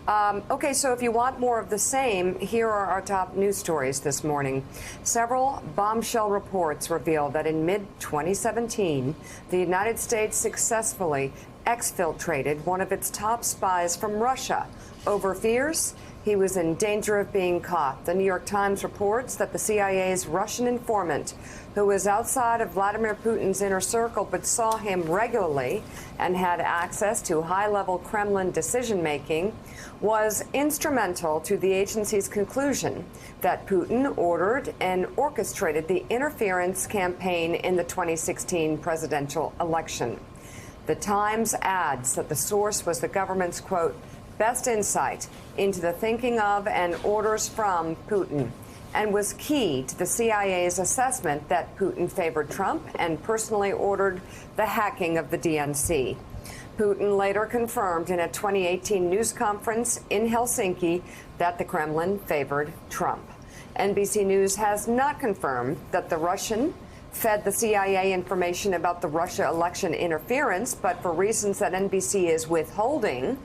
Okay, so if you want more of the same, here are our top news stories this morning. Several bombshell reports reveal that in mid-2017, the United States successfully exfiltrated one of its top spies from Russia over fears he was in danger of being caught. The New York Times reports that the CIA's Russian informant, who was outside of Vladimir Putin's inner circle but saw him regularly and had access to high-level Kremlin decision-making, was instrumental to the agency's conclusion that Putin ordered and orchestrated the interference campaign in the 2016 presidential election. The Times adds that the source was the government's, quote, best insight into the thinking of and orders from Putin, and was key to the CIA's assessment that Putin favored Trump and personally ordered the hacking of the DNC. Putin later confirmed in a 2018 news conference in Helsinki that the Kremlin favored Trump. NBC News has not confirmed that the Russian fed the CIA information about the Russia election interference, but for reasons that NBC is withholding,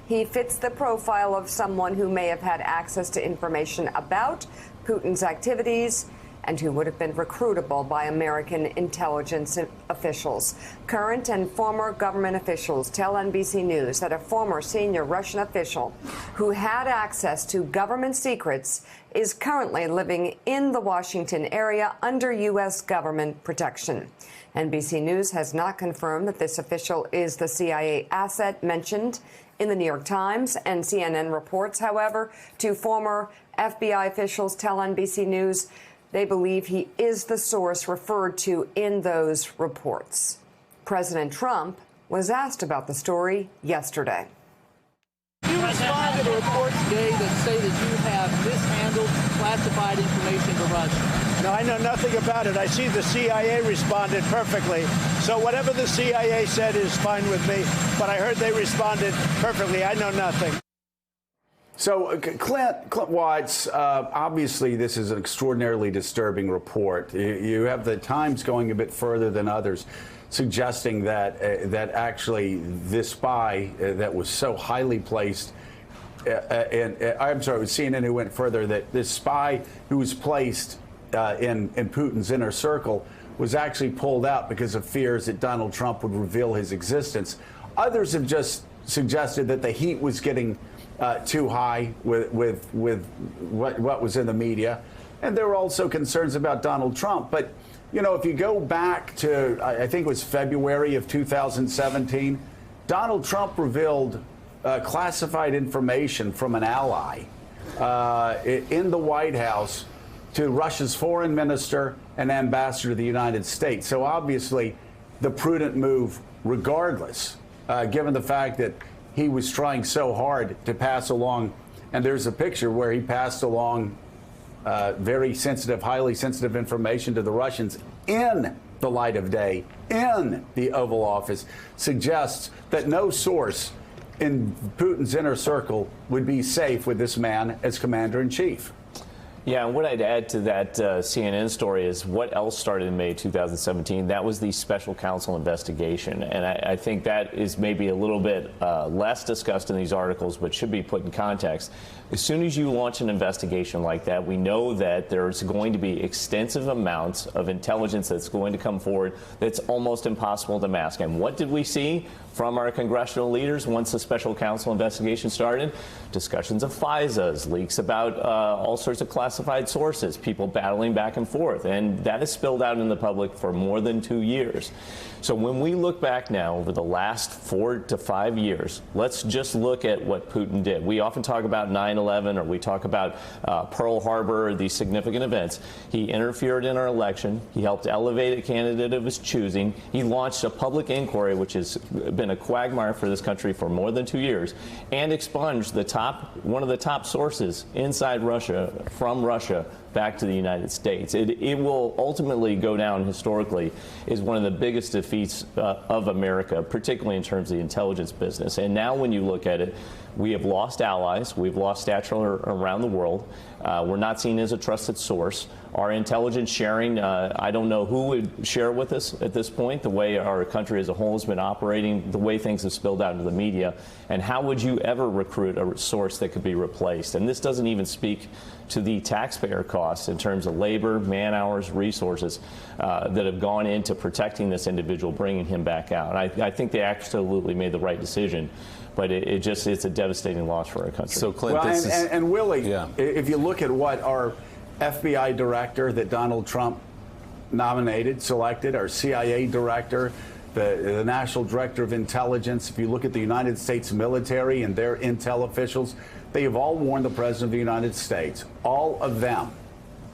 he fits the profile of someone who may have had access to information about Putin's activities and who would have been recruitable by American intelligence officials. Current and former government officials tell NBC News that a former senior Russian official who had access to government secrets is currently living in the Washington area under U.S. government protection. NBC News has not confirmed that this official is the CIA asset mentioned in the New York Times, and CNN reports, however, two former FBI officials tell NBC News they believe he is the source referred to in those reports. President Trump was asked about the story yesterday. You respond to the reports today that say that you have mishandled classified information to Russia. No, I know nothing about it. I see the CIA responded perfectly. So whatever the CIA said is fine with me. But I heard they responded perfectly. I know nothing. So, Clint Watts, obviously this is an extraordinarily disturbing report. You have the Times going a bit further than others, suggesting that that actually this spy that was so highly placed, and I'm sorry, it was CNN who went further, that this spy who was placed in Putin's inner circle was actually pulled out because of fears that Donald Trump would reveal his existence. Others have just suggested that the heat was getting too high with what was in the media. And there were also concerns about Donald Trump. But, you know, if you go back to, I think it was February of 2017, Donald Trump revealed classified information from an ally in the White House to Russia's foreign minister and ambassador to the United States. So obviously the prudent move, regardless, given the fact that he was trying so hard to pass along, and there's a picture where he passed along very sensitive, highly sensitive information to the Russians in the light of day, in the Oval Office, suggests that no source in Putin's inner circle would be safe with this man as commander-in-chief. Yeah, and what I'd add to that CNN story is what else started in May 2017. That was the special counsel investigation. And I think that is maybe a little bit less discussed in these articles, but should be put in context. As soon as you launch an investigation like that, we know that there's going to be extensive amounts of intelligence that's going to come forward that's almost impossible to mask. And what did we see from our congressional leaders once the special counsel investigation started? Discussions of FISAs, leaks about all sorts of classified sources, people battling back and forth. And that has spilled out in the public for more than 2 years. So when we look back now over the last 4 to 5 years, let's just look at what Putin did. We often talk about 9/11 or we talk about Pearl Harbor, these significant events. He interfered in our election. He helped elevate a candidate of his choosing. He launched a public inquiry, which has been a quagmire for this country for more than 2 years, and expunged one of the top sources inside Russia, from Russia, back to the United States. It will ultimately go down historically as one of the biggest defeats of America, particularly in terms of the intelligence business. And now when you look at it, we have lost allies. We've lost stature around the world. We're not seen as a trusted source. Our intelligence sharing, I don't know who would share with us at this point, the way our country as a whole has been operating, the way things have spilled out into the media, and how would you ever recruit a source that could be replaced? And this doesn't even speak to the taxpayer costs in terms of labor, man hours, resources that have gone into protecting this individual, bringing him back out. I think they absolutely made the right decision. But it's a devastating loss for our country. So, Clint, and Willie, if you look at what our FBI director that Donald Trump nominated, selected, our CIA director, the National Director of Intelligence, if you look at the United States military and their intel officials, they have all warned the President of the United States, all of them,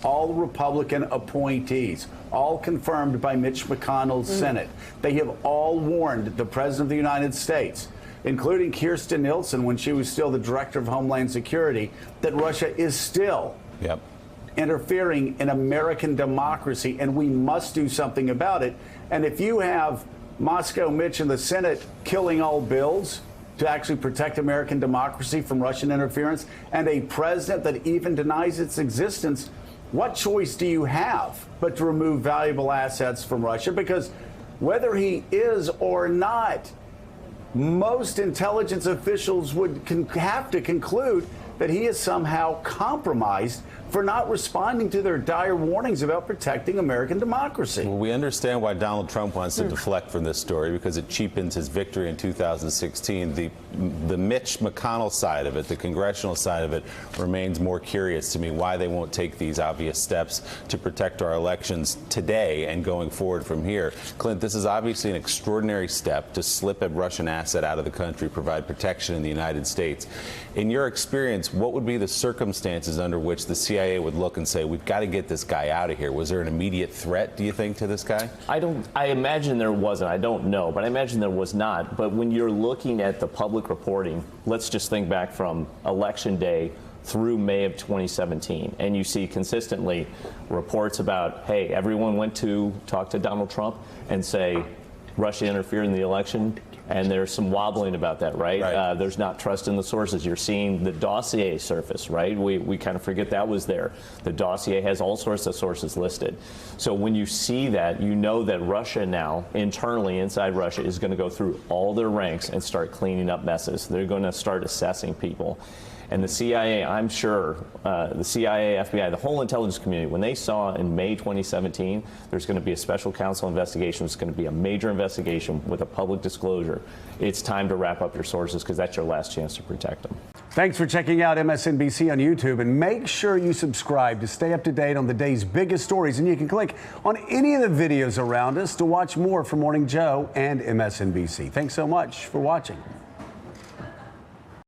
all Republican appointees, all confirmed by Mitch McConnell's Senate. They have all warned the President of the United States, including Kirstjen Nielsen when she was still the Director of Homeland Security, that Russia is still interfering in American democracy, and we must do something about it. And if you have Moscow Mitch in the Senate killing all bills to actually protect American democracy from Russian interference, and a president that even denies its existence, what choice do you have but to remove valuable assets from Russia? Because whether he is or not, most intelligence officials would have to conclude that he is somehow compromised for not responding to their dire warnings about protecting American democracy. Well, we understand why Donald Trump wants to deflect from this story, because it cheapens his victory in 2016. The Mitch McConnell side of it, the congressional side of it, remains more curious to me why they won't take these obvious steps to protect our elections today and going forward from here. Clint, this is obviously an extraordinary step to slip a Russian asset out of the country, provide protection in the United States. In your experience, what would be the circumstances under which the CIA would look and say, we've got to get this guy out of here? Was there an immediate threat, do you think, to this guy? I imagine there wasn't. I don't know, but I imagine there was not. But when you're looking at the public reporting, let's just think back from Election Day through May of 2017, and you see consistently reports about, hey, everyone went to talk to Donald Trump and say Russia interfered in the election. And there's some wobbling about that, right? There's not trust in the sources. You're seeing the dossier surface, right? We kind of forget that was there. The dossier has all sorts of sources listed. So when you see that, you know that Russia now, internally inside Russia, is going to go through all their ranks and start cleaning up messes. They're going to start assessing people. And the CIA, I'm sure, the CIA, FBI, the whole intelligence community, when they saw in May 2017, there's going to be a special counsel investigation, it's going to be a major investigation with a public disclosure, it's time to wrap up your sources, because that's your last chance to protect them. Thanks for checking out MSNBC on YouTube, and make sure you subscribe to stay up to date on the day's biggest stories. And you can click on any of the videos around us to watch more from Morning Joe and MSNBC. Thanks so much for watching.